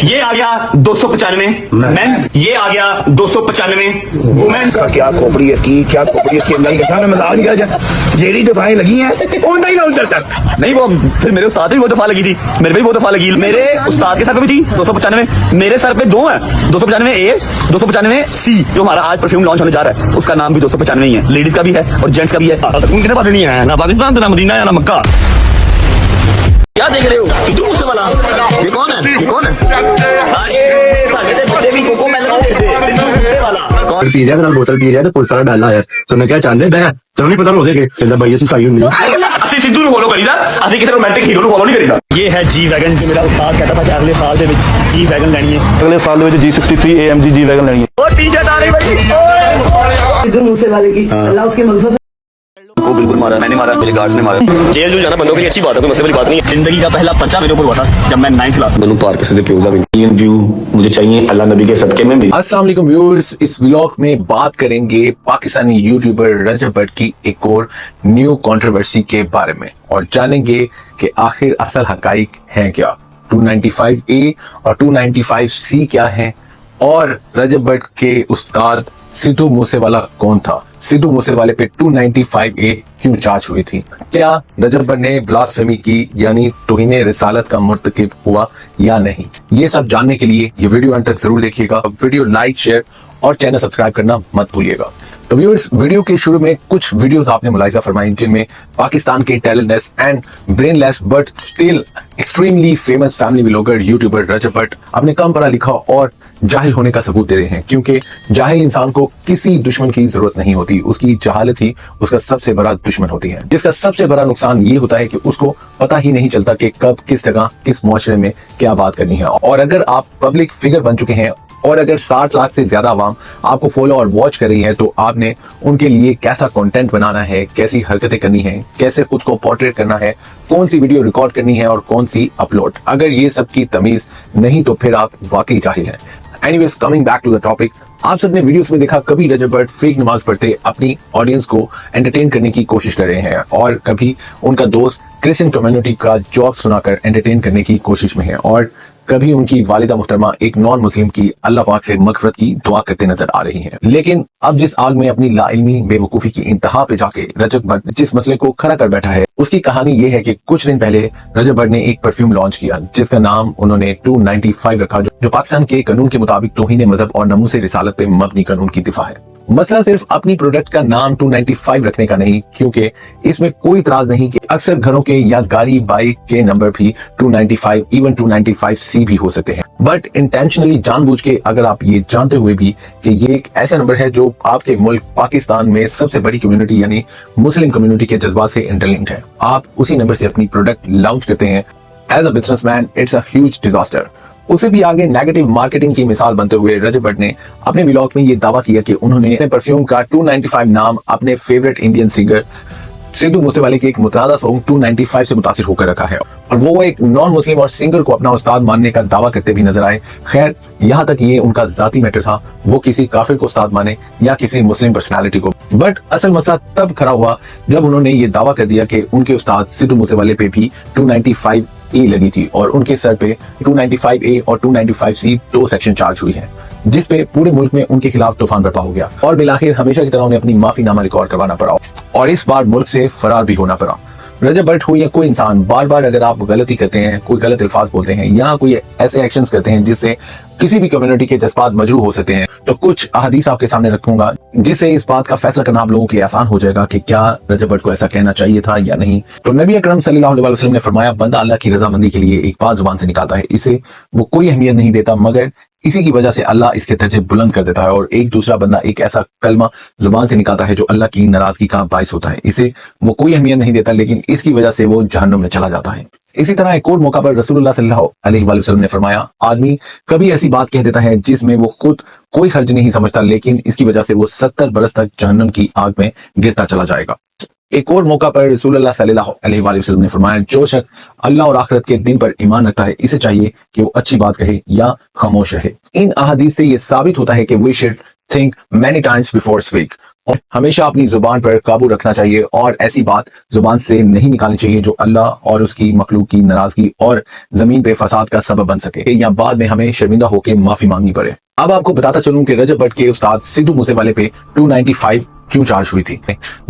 ये आ गया 295 मेंस, ये आ गया 295 वुमेन्स। क्या खोपड़ी इसकी, क्या खोपड़ी इसकी, अल्लाह की कसम मजाक नहीं कर जेडी दफाएं लगी हैं ऑन ही ना तक नहीं, वो फिर मेरे उस्ताद पे भी वो दफा लगी थी, मेरे पे भी वो दफा लगी, मेरे उस्ताद के सर पे भी थी 295, मेरे सर पे दो है 295 ए 295 सी। जो हमारा आज परफ्यूम लॉन्च होने जा रहा है उसका नाम भी 295 ही है, लेडीज का भी है और जेंट्स का भी है। उनके पास नहीं है ना पाकिस्तान ना मदीना या ना मक्का। क्या देख रहे हो सिद्धू मूसेवाला? ये कौन है, ये कौन है? अरे साढ़े ते बच्चे भी कोको मेलन देते सिद्धू मूसेवाला कौन पी रहा है, बोतल पी रहा है तो पुलिस वाला डाला है। तो मैं क्या चाहते हैं चलो नहीं पता रोजे के कहता भाई ऐसी साई हुई ਅਸੀਂ ਸਿੱਧੂ ਨੂੰ ਫੋਲੋ ਕਰੀਦਾ, ਅਸੀਂ ਕਿਸੇ ਰੋਮਾਂਟਿਕ ਹੀਰੋ ਨੂੰ ਫੋਲੋ ਨਹੀਂ ਕਰੀਦਾ। ਇਹ ਹੈ ਜੀ ਵੈਗਨ ਜੋ ਮੇਰਾ ਉਸਤਾਦ कहता था कि अगले साल ਦੇ ਵਿੱਚ जी वैगन ਲੈਣੀ ਹੈ, अगले साल G63 AMG जी वैगन लेनी है। ਉਹ टी-शर्ट आ रही भाई सिद्धू मूसेवाले की अल्लाह उसकी मग़फ़िरत को बिल्कुल मारा, मैंने मारा, मेरे गार्ड ने मारा। जेल जो जाना बंदों के लिए अच्छी बात है, कोई मसले वाली बात नहीं है। जिंदगी का पहला पर्चा मेरे ऊपर हुआ था जब मैं 9th क्लास में। पार्क से व्यू मुझे चाहिए अल्लाह नबी के सदके में भी। अस्सलाम वालेकुम व्यूअर्स, इस व्लॉग में बात करेंगे पाकिस्तानी यूट्यूबर रजब भट्ट की एक और न्यू कंट्रोवर्सी के बारे में और जानेंगे कि आखिर असल हकाइक हैं क्या, 295A और 295C क्या है और रजब भट्ट के उस्ताद सिद्धू मूसेवाला कौन था, सिद्धू मूसेवाले पे 295A क्यों चार्ज हुई थी, क्या रजब भट्ट ने ब्लास्फेमी की यानी तौहीन रिसालत का मुर्तकिब हुआ या नहीं। ये सब जानने के लिए ये वीडियो अंत तक जरूर देखिएगा। वीडियो लाइक शेयर और चैनल सब्सक्राइब करना मत भूलिएगा। तो व्यूअर्स, वीडियो के शुरू में कुछ वीडियोस आपने मुलाहिजा फरमाई जिनमें पाकिस्तान के talentless and brainless but still extremely famous family vlogger YouTuber Rajab Bhatt अपने कम पढ़ा लिखा और जाहिल होने का सबूत दे रहे हैं, क्योंकि जाहिल इंसान को किसी दुश्मन की जरूरत नहीं होती, उसकी जहालत ही उसका सबसे बड़ा दुश्मन होती है, जिसका सबसे बड़ा नुकसान ये होता है कि उसको पता ही नहीं चलता कि कब किस जगह किस मुआशरे में क्या बात करनी है। और अगर आप पब्लिक फिगर बन चुके हैं और अगर 60 लाख से ज्यादा आवाम आपको फॉलो और वॉच कर रही है तो आपने उनके लिए कैसा कंटेंट बनाना है, कैसी हरकतें करनी है, कैसे खुद को पोर्ट्रेट करना है, कौन सी वीडियो रिकॉर्ड करनी है और कौन सी अपलोड। अगर ये सब की तमीज नहीं तो फिर आप वाकई जाहिल हैं। Anyways, coming back to the topic, आप सबने वीडियोस में देखा कभी रजब भट्ट फेक नमाज पढ़ते अपनी ऑडियंस को एंटरटेन करने की कोशिश कर रहे हैं और कभी उनका दोस्त क्रिश्चियन कम्युनिटी का जोक सुनाकर एंटरटेन करने की कोशिश में है और कभी उनकी वालिदा मुहतरमा एक नॉन मुस्लिम की अल्लाह पाक से मगफरत की दुआ करते नजर आ रही हैं। लेकिन अब जिस आग में अपनी लाइल्मी बेवकूफी की इंतहा पे जाके रजब भट्ट जिस मसले को खड़ा कर बैठा है उसकी कहानी ये है कि कुछ दिन पहले रजब भट्ट ने एक परफ्यूम लॉन्च किया जिसका नाम उन्होंने 295 रखा, जो पाकिस्तान के कानून के मुताबिक तौहीन मजहब और नमूसे रिसालत पे मबनी कानून की दिफा है। मसला सिर्फ अपनी प्रोडक्ट का नाम 295 रखने का नहीं, क्योंकि इसमें कोई इतराज नहीं कि अक्सर घरों के या गाड़ी बाइक के नंबर भी 295 इवन 295C भी हो सकते हैं, बट इंटेंशनली जानबूझ के अगर आप ये जानते हुए भी कि ये एक ऐसा नंबर है जो आपके मुल्क पाकिस्तान में सबसे बड़ी कम्युनिटी यानी मुस्लिम कम्युनिटी के जज्बात से इंटरलिंक्ड है, आप उसी नंबर से अपनी प्रोडक्ट लॉन्च करते हैं, as a businessman it's a huge disaster. उसे भी आगे नेगेटिव मार्केटिंग की मिसाल बनते हुए रजब भट्ट ने अपने व्लॉग में ये दावा किया कि उन्होंने अपने परफ्यूम का 295 नाम अपने फेवरेट इंडियन सिंगर सिद्धू मूसेवाले के एक मुतनाज़ा सॉन्ग 295 से मुतासिर होकर रखा है और वो एक नॉन मुस्लिम और सिंगर को अपना उस्ताद मानने का दावा करते भी नजर आए। खैर, यहाँ तक ये उनका जाती मैटर था, वो किसी काफिर को उस्ताद माने या किसी मुस्लिम पर्सनालिटी को, बट असल मसला तब खड़ा हुआ जब उन्होंने ये दावा कर दिया कि उनके उस्ताद सिद्धू मूसेवाले पे भी 295A लगी थी और उनके सर पे 295A और 295C दो सेक्शन चार्ज हुई है, जिस पे पूरे मुल्क में उनके खिलाफ तूफान बर्पा हो गया और बिलाखिर हमेशा की तरह उन्हें अपनी माफीनामा रिकॉर्ड करवाना पड़ा और इस बार मुल्क से फरार भी होना पड़ा। रजब भट्ट हो या कोई इंसान, बार बार अगर आप गलती करते हैं, कोई गलत अल्फाज बोलते हैं या कोई ऐसे एक्शंस करते हैं जिससे किसी भी कम्युनिटी के जज्बात मजरूह हो सकते हैं, तो कुछ अहादीस आपके सामने रखूंगा जिससे इस बात का फैसला करना आप लोगों के लिए आसान हो जाएगा कि क्या रजब भट्ट को ऐसा कहना चाहिए था या नहीं। तो नबी अकरम सल्लल्लाहु अलैहि वसल्लम ने फरमाया, बंदा अल्लाह की रजामंदी के लिए एक बात जुबान से निकालता है, इसे वो कोई अहमियत नहीं देता मगर इसी की वजह से अल्लाह इसके दर्जे बुलंद कर देता है और एक दूसरा बंदा एक ऐसा कलमा जुबान से निकालता है जो अल्लाह की नाराजगी का बाइस होता है, इसे वो कोई अहमियत नहीं देता लेकिन इसकी वजह से वो जहन्नुम में चला जाता है। इसी तरह एक और मौका पर रसूलुल्लाह सल्लल्लाहु अलैहि वसल्लम ने फरमाया, आदमी कभी ऐसी बात कह देता है जिसमें वो खुद कोई हर्ज नहीं समझता लेकिन इसकी वजह से वो 70 बरस तक जहन्नुम की आग में गिरता चला जाएगा। एक और मौका पर रसूलुल्लाह सल्लल्लाहु अलैहि वसल्लम ने फरमाया, जो शख्स अल्लाह और आखिरत के दिन पर ईमान रखता है इसे चाहिए कि वो अच्छी बात कहे या खामोश रहे। इन अहादीस से ये साबित होता है कि we should think many times before speak. और हमेशा अपनी जुबान पर काबू रखना चाहिए और ऐसी बात जुबान से नहीं निकालनी चाहिए जो अल्लाह और उसकी मखलूक की नाराजगी और जमीन पे फसाद का सबब बन सके या बाद में हमें शर्मिंदा होकर माफी मांगनी पड़े। अब आपको बताता चलूं कि रजब भट्ट के उस्ताद सिद्धू मूसेवाले पे 295 क्यों चार्ज हुई थी।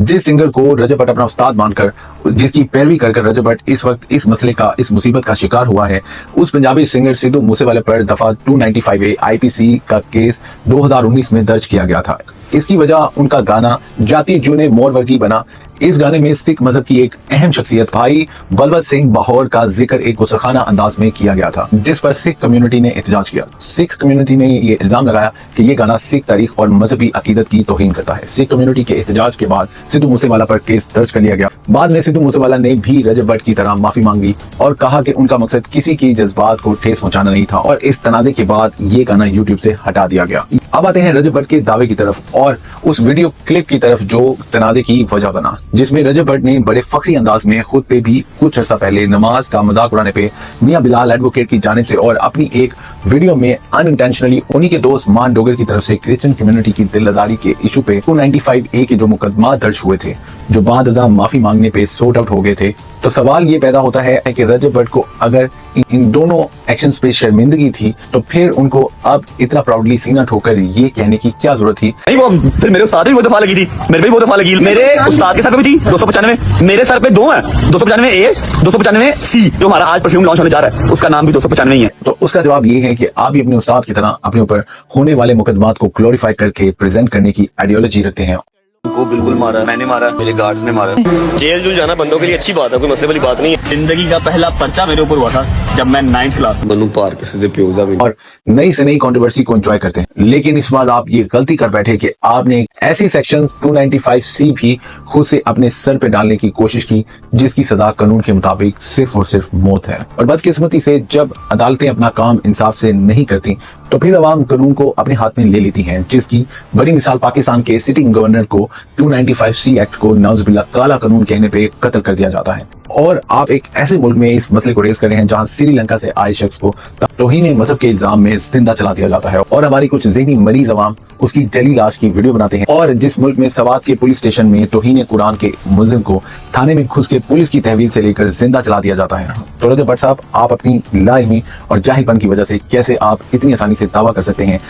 जिस सिंगर को रजब भट्ट अपना उस्ताद मानकर जिसकी पैरवी कर रजब भट्ट इस वक्त इस मसले का इस मुसीबत का शिकार हुआ है, उस पंजाबी सिंगर सिद्धू मूसेवाले पर दफा 295A IPC का केस 2019 में दर्ज किया गया था। इसकी वजह उनका गाना जाती जूने मोर वर्गी बना। इस गाने में सिख मजहब की एक अहम शख्सियत भाई बलवंत सिंह लाहौर का जिक्र एक गुस्साखाना अंदाज में किया गया था, जिस पर सिख कम्युनिटी ने एहतजाज किया। सिख कम्युनिटी ने ये इल्जाम लगाया कि ये गाना सिख तारीख और मजहबी अकीदत की तौहीन करता है। सिख कम्युनिटी के एहतजाज के बाद सिद्धू मूसेवाला पर केस दर्ज कर लिया गया। बाद में सिद्धू मूसेवाला ने भी रजब भट्ट की तरह माफी मांग ली और कहा कि उनका मकसद किसी के जज्बात को ठेस पहुंचाना नहीं था और इस तनाजे के बाद ये गाना यूट्यूब से हटा दिया गया। अब आते हैं रजब भट्ट के दावे की तरफ और उस वीडियो क्लिप की तरफ जो तनाजे की वजह बना, जिसमें रजब भट्ट ने बड़े फखरी अंदाज में खुद पे भी कुछ अर्सा पहले नमाज का मजाक उड़ाने पे मियां बिलाल एडवोकेट की जानिब से और अपनी एक वीडियो में अनइंटेंशनली उन्हीं के दोस्त मान डोगर की तरफ से क्रिश्चियन कम्युनिटी की दिल आजारी के इशू पे 295A के जो मुकदमा दर्ज हुए थे, जो बाद अज़ा माफी मांगने पे सोर्ट आउट हो गए थे। तो सवाल ये पैदा होता है कि रजब भट्ट को अगर इन दोनों एक्शंस पे शर्मिंदगी थी तो फिर उनको अब इतना प्राउडली सीना ठोकर ये कहने की क्या जरूरत थी। नहीं, वो फिर मेरे उस्ताद भी वो दफा लगी थी, मेरे भी वो दफा लगी। मेरे उस्ताद के सर पे भी थी 295, मेरे सर पे दो है 295A 295C, जो हमारा आज परफ्यूम लॉन्च होने जा रहा है उसका नाम भी 295 ही है। तो उसका जवाब ये है कि आप भी अपने उस्ताद की तरह अपने ऊपर होने वाले मुकदमात को ग्लोरीफाई करके प्रेजेंट करने की आइडियोलॉजी रखते हैं। को बिल्कुल मारा, मैंने मारा, मेरे गार्ड्स ने मारा। जेल जूल जाना बंदों के लिए अच्छी बात है, कोई मसले वाली बात नहीं है। जिंदगी का पहला पर्चा मेरे ऊपर हुआ था जब मैं 9th क्लास मनु पार किसी दे प्यो दा भी और नई से नई कंट्रोवर्सी को एंजॉय करते हैं। लेकिन इस बार आप ये गलती कर बैठे कि आपने एक ऐसी सेक्शन 295C भी खुद से अपने सर पे डालने की कोशिश की जिसकी सजा कानून के मुताबिक सिर्फ और सिर्फ मौत है। और बदकिस्मती से जब अदालतें अपना काम इंसाफ से नहीं करती तो फिर अवाम कानून को अपने हाथ में ले लेती हैं, जिसकी बड़ी मिसाल पाकिस्तान के सिटिंग गवर्नर को 295C एक्ट को नाउजुबिल्लाह काला कानून कहने पे कत्ल कर दिया जाता है। और आप एक ऐसे मुल्क में इस मसले को रेज कर रहे हैं जहां श्रीलंका से आए शख्स को तौहीन मजहब के इल्जाम में जिंदा चला दिया जाता है और हमारी कुछ ज़हनी मरीज अवाम उसकी जली लाश की वीडियो बनाते हैं। और जिस मुल्क में सवात के पुलिस स्टेशन में तौहीन कुरान के मुल्जिम को थाने में घुस के पुलिस की तहवील से लेकर जिंदा चला दिया जाता है। तो रजब भट्ट साहब, आप अपनी लाइल्मी और जाहिलपन की वजह से कैसे आप इतनी आसानी से दावा कर सकते हैं?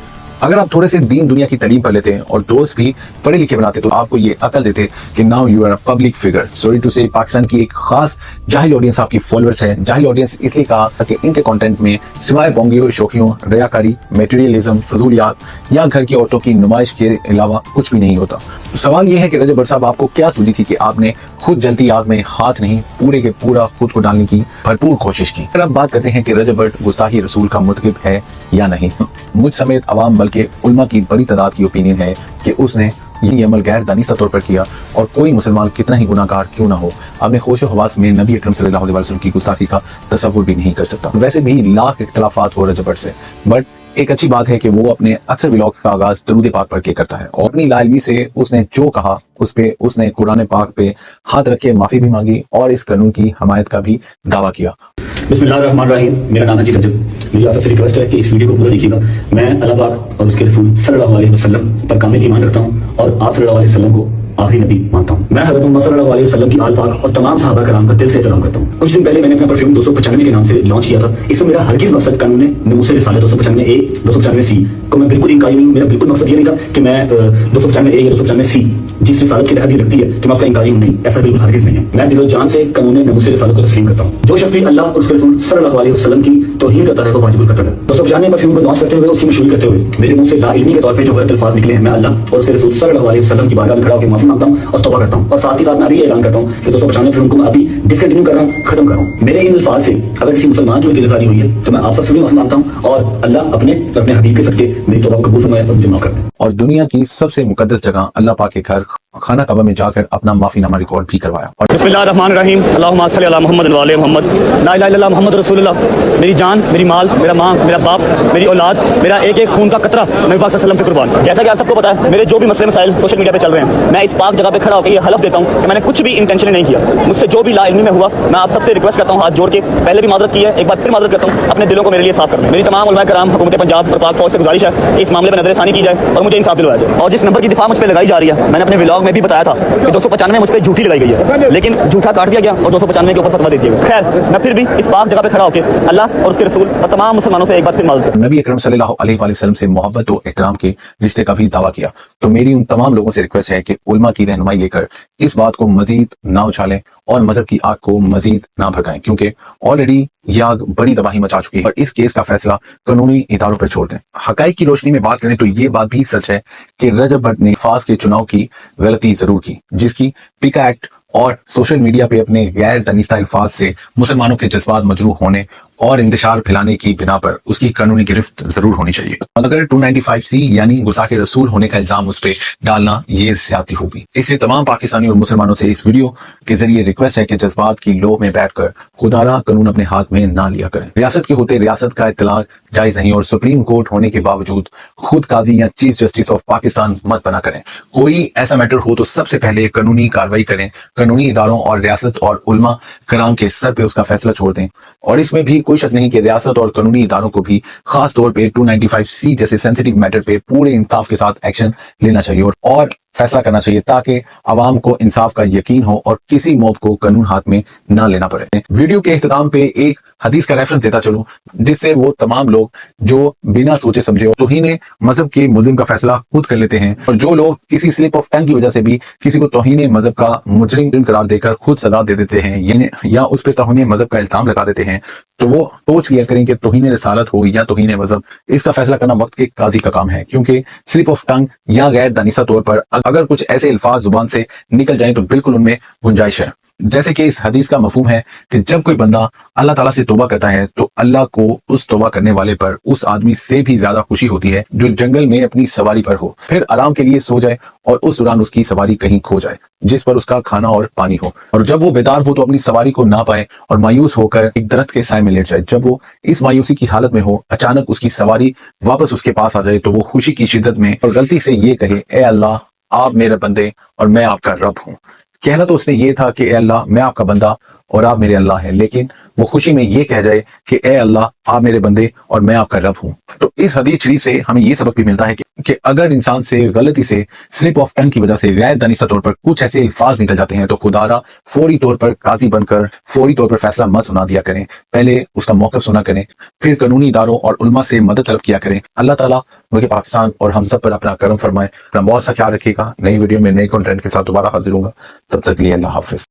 अगर आप थोड़े से दीन दुनिया की तालीम कर लेते हैं और दोस्त भी पढ़े लिखे बनाते तो आपको ये अकल देते कि now you are a public figure. Sorry to say Pakistan की एक खास जाहिल ऑडियंस आपकी फॉलोअर्स है। जाहिल ऑडियंस इसलिए कहा कि इनके कंटेंट में सिवाय बोंगियों, शौकियों, रियाकारी, मटेरियलिज्म, फजूलियात या घर की औरतों की नुमाइश के अलावा कुछ भी नहीं होता। सवाल ये है कि रजब भट्ट साहब, आपको क्या सूझी थी कि आपने खुद जलती आग में हाथ नहीं पूरे के पूरा खुद को डालने की भरपूर कोशिश की? अब बात करते हैं कि रजब भट्ट गुस्ताखी रसूल का मुर्तकिब है या नहीं। मुझ समेत अवाम बल्कि उल्मा की बड़ी तादाद की ओपिनियन है कि उसने ये अमल गैर दानिस्ता तौर पर किया और कोई मुसलमान कितना ही गुनाहगार क्यों ना हो अपने होशो हवास में नबी अकरम सल्लल्लाहु अलैहि वसल्लम की गुस्ताखी का तसव्वुर भी नहीं कर सकता। वैसे भी लाख इख्तलाफात हो रजब भट्ट से, बट एक अच्छी बात है कि वो अपने अक्सर व्लॉग्स का आगाज दरूद पाक पढ़ के करता है और अपनी लाइल्मी से उसने जो कहा उस पे उसने कुरान पाक पे हाथ रखे माफी भी मांगी और इस कानून की हमायत का भी दावा किया। बिस्मिल्लाहिर्रहमानिर्रहीम। मेरा नाम है जी रजब। मेरी आप सबसे रिक्वेस्ट है कि इस वीडियो को पूरा देखिएगा। मैं अल्लाह पाक और उसके रसूल सल्लल्लाहु अलैहि वसल्लम पर कामिल ईमान रखता हूँ और आप सल्लल्लाहु अलैहि वसल्लम को आखिरी नबी मानता हूँ। मैं हज़रत मोहम्मद सल्लल्लाहु अलैहि वसल्लम की आल पाक और तमाम सहाबा कराम का दिल से एहतराम करता हूँ। कुछ दिन पहले मैंने अपना परफ्यूम 295 के नाम से लॉन्च किया था। इसमें मेरा हरगिज़ मकसद कानून नमूसे रिसालत 295A 295C को मैं बिल्कुल इनकारी नहीं। मेरा बिल्कुल मकसद ये नहीं था कि मैं 295A या 295C जिस रिसालत की तहत ये लगती है कि मैं उसका इनकारी हूँ, नहीं, ऐसा बिल्कुल हरगिज़ नहीं है। मैं दिलो जान से कानून नमूसे रिसालत को तस्लीम करता हूँ। जो शख्स भी अल्लाह और उसके रसूल सल्लल्लाहु अलैहि वसल्लम की तौहीन करता है वो वाजिबुल कत्ल है। 295 परफ्यूम को लॉन्च करते हुए उसकी मशहूरी करते हुए मेरे मुंह से ला इल्मी के तौर पे जो गलत अल्फाज निकले हैं, मैं अल्लाह और उसके रसूल सल्लल्लाहु अलैहि वसल्लम की बारगाह में खड़ा होकर माफी मांगता हूँ और तौबा करता हूँ। और साथ ही साथ मैं अभी ऐलान करता हूँ कि 295 फिल्म को मैं अभी डिसकंटिन्यू कर रहा हूँ, खत्म कर रहा हूँ। मेरे इन अल्फाज से अगर किसी मुसलमान की दिलजारी हुई है तो मैं आप सबसे भी माफी मांगता हूँ और अल्लाह अपने हबीब के सदके मेरी तौबा को कबूल फरमाए और मुझे माफ कर दे। और दुनिया की सबसे मुकद्दस जगह अल्लाह पाक के घर खाना काबा में जाकर अपना माफीनामा रिकॉर्ड भी करवाया। और बिस्मिल्लाहिर्रहमानिर्रहीम अल्लाहुम्मा सल्ली अला मुहम्मद व आले मुहम्मद ला इलाहा इल्लल्लाह मुहम्मद रसूलुल्लाह। मेरी जान, मेरी माल, मेरा माँ, मेरा बाप, मेरी औलाद, मेरा एक एक खून का कतरा नबी पाक सल्लल्लाहु अलैहि वसल्लम पे कुर्बान। जैसा कि आप सबको पता है, मेरे जो भी मसले मसाइल सोशल मीडिया पे चल रहे हैं, मैं इस पाक जगह पे खड़ा होकर ये हलफ देता हूँ कि मैंने कुछ भी इंटेंशनली नहीं किया। मुझसे जो भी लाइल्मी में हुआ, मैं आप सबसे रिक्वेस्ट करता हूँ हाथ जोड़ के, पहले भी मादरत की है, एक बार फिर मादरत करता हूँ, अपने दिलों को मेरे लिए साफ कर दें। मेरी तमाम उलमा कराम, हुकूमत पंजाब और पाक फौज से गुजारिश है कि इस मामले में नजरसानी की जाए और मुझे इंसाफ दिलवाया जाए। और जिस नंबर की दिफा मुझ पर लगाई जा रही है, मैंने अपने व्लॉग में भी बताया था कि 295 मुझ पर झूठी लगाई गई है, लेकिन झूठा काट दिया गया और 295 के ऊपर फतवा दे दिया गया। खैर, मैं फिर भी इस पाक जगह पे खड़ा होकर अल्लाह और उसके रसूल और तमाम मुसलमानों से एक बार फिर मादरत करता हूं। नबी अकरम सल्लल्लाहु अलैहि वसल्लम से मोहब्बत और एहतराम के रिश्ते का भी दावा किया। तो मेरी उन तमाम लोगों से रिक्वेस्ट है कि उलमा की रहनुमाई लेकर इस बात को मजीद ना उछालें और मजहब की आग को मजीद ना भड़काएं, क्योंकि ऑलरेडी यह आग बड़ी तबाही मचा चुकी है और इस केस का फैसला कानूनी इदारों पर छोड़ दें। हकाइक की रोशनी में बात करें तो ये बात भी सच है कि रजब भट्ट ने फास के चुनाव की गलती जरूर की, जिसकी पिका एक्ट और सोशल मीडिया पे अपने गैर तनीसा अल्फाज से मुसलमानों के जज्बात मजरूह होने और इंतशार फैलाने की बिना पर उसकी कानूनी गिरफ्त जरूर होनी चाहिए। अगर 295C यानी गुस्ताखे रसूल होने का इल्जाम उस पर डालना ये ज्यादती होगी। इसलिए तमाम पाकिस्तानी और मुसलमानों से इस वीडियो के जरिए रिक्वेस्ट है कि जज्बात की लो में बैठकर खुदारा कानून अपने हाथ में ना लिया करें। रियासत के होते रियासत का इत्तलाक जायज नहीं और सुप्रीम कोर्ट होने के बावजूद खुद काजी या चीफ जस्टिस ऑफ पाकिस्तान मत बना करें। कोई ऐसा मैटर हो तो सबसे पहले कानूनी कार्रवाई करें, कानूनी इदारों और रियासत और उलमा कराम के सर पे उसका फैसला छोड़ दें। और इसमें भी कोई शक नहीं कि रियासत और कानूनी इदारों को भी खास तौर पे 295C जैसे सेंसिटिव मैटर पे पूरे इंसाफ के साथ एक्शन लेना चाहिए और फैसला करना चाहिए ताकि आवाम को इंसाफ का यकीन हो और किसी मौत को कानून हाथ में ना लेना पड़े। वीडियो के इख्तिताम पे एक हदीस का रेफरेंस देता चलूं, जिससे वो तमाम लोग जो बिना सोचे समझे तौहीन मजहब के मुल्जिम का फैसला खुद कर लेते हैं और जो लोग किसी स्लिप ऑफ टंग की वजह से भी किसी को तौहीन मजहब का मुजरिम करार देकर खुद सजा दे देते हैं या उस पर तौहीन मजहब का इल्जाम लगा देते हैं, तो वो सोच लिया करें कि तौहीन रिसालत हो या तौहीन मजहब, इसका फैसला करना वक्त के काजी का काम है, क्योंकि स्लिप ऑफ टंग या गैर दानिसा तौर पर अगर कुछ ऐसे अल्फाज जुबान से निकल जाएं तो बिल्कुल उनमें गुंजाइश है। जैसे कि इस हदीस का मफहूम है कि जब कोई बंदा अल्लाह ताला से तौबा करता है तो अल्लाह को उस तौबा करने वाले पर उस आदमी से भी ज्यादा खुशी होती है जो जंगल में अपनी सवारी पर हो, फिर आराम के लिए सो जाए और उस दौरान उसकी सवारी कहीं खो जाए जिस पर उसका खाना और पानी हो, और जब वो बेदार हो तो अपनी सवारी को ना पाए और मायूस होकर एक दरख्त के साए में लेट जाए। जब वो इस मायूसी की हालत में हो, अचानक उसकी सवारी वापस उसके पास आ जाए तो वो खुशी की शिद्दत में और गलती से ये कहे, ए अल्लाह आप मेरे बंदे और मैं आपका रब हूँ। कहना तो उसने ये था कि ए अल्लाह मैं आपका बंदा और आप मेरे अल्लाह हैं, लेकिन वो खुशी में ये कह जाए कि ए अल्लाह आप मेरे बंदे और मैं आपका रब हूँ। तो इस हदीस शरीफ से हमें ये सबक भी मिलता है कि अगर इंसान से गलती से स्लिप ऑफ टंग की वजह से गैर दानिसा तौर पर कुछ ऐसे अल्फाज निकल जाते हैं तो खुदारा फौरी तौर पर काजी बनकर फौरी तौर पर फैसला मत सुना दिया करें, पहले उसका मौक़िफ़ सुना करें, फिर कानूनी इदारों और उलमा से मदद तलब किया करें। अल्लाह ताला मुल्क पाकिस्तान और हम सब पर अपना करम फरमाए। अपना बहुत सा ख्याल रखिएगा। नई वीडियो में नए कंटेंट के साथ दोबारा हाजिर होगा, तब तक के लिए अल्लाह हाफिज।